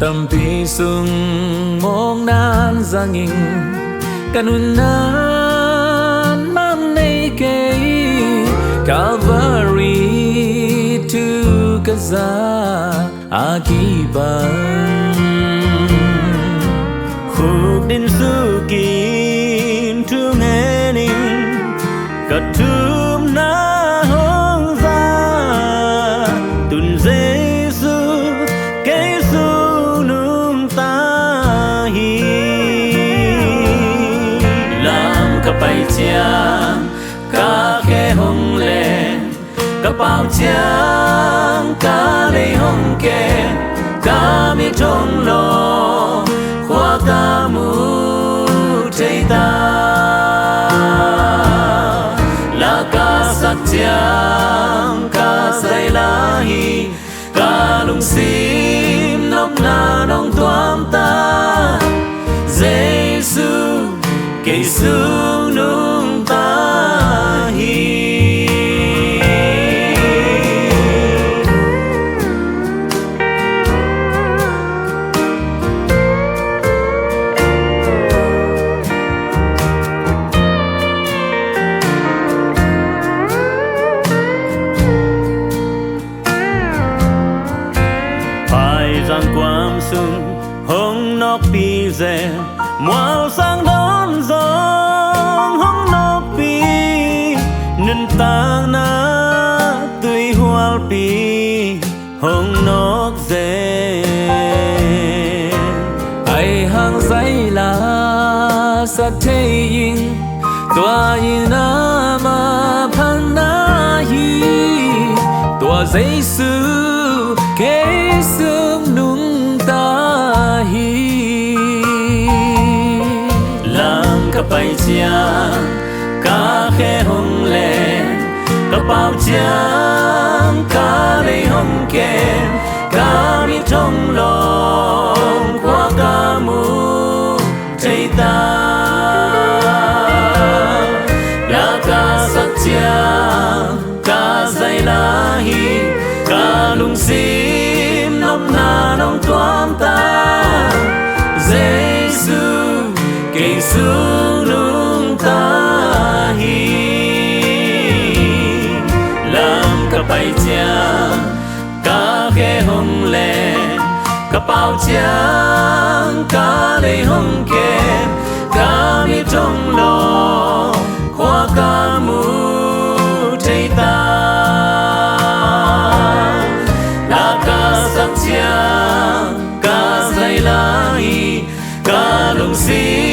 tâm pi sung mong nan giang in kanun nan mam nei ke Calvary to Gaza akiban khúc đến su kín thu nghe ninh cất thum na hong ra tuần Giêsu cái su nung ta hi làm cả bay chiang cả khe hong lên cả bao chiang cả lê hong kê cả mi trong lo khoa ca mu thấy ta là ca sắc chiang ca say la hi ca lung sim nóc na nong toam ta Giêsu cây xuống nung ta hi rằng quam sung hong nóc pi rè màu sang đón giông hong nóc pi nên ta na tươi hoa pi hong nóc rè ai hang dây là sa thế in tua in na ma pan na hi tua Giêsu cái sương nung ta hi làm cả bay chiang cả khe hong lên cả bao chiang cả lê hong kèm cả mi trong lòng qua cả mu thấy ta là cả sắc chiang cả dây la hi cả lung sim nóc na nong toam ta Giêsu cây xuống nung ta hi làm cả bay chiang cả khe hong lên cả bao chiang cả lê hong kèm cả mi trong lòng khoa ca mu thấy ta là ca sắc chiang ca dây la hi ca lung sim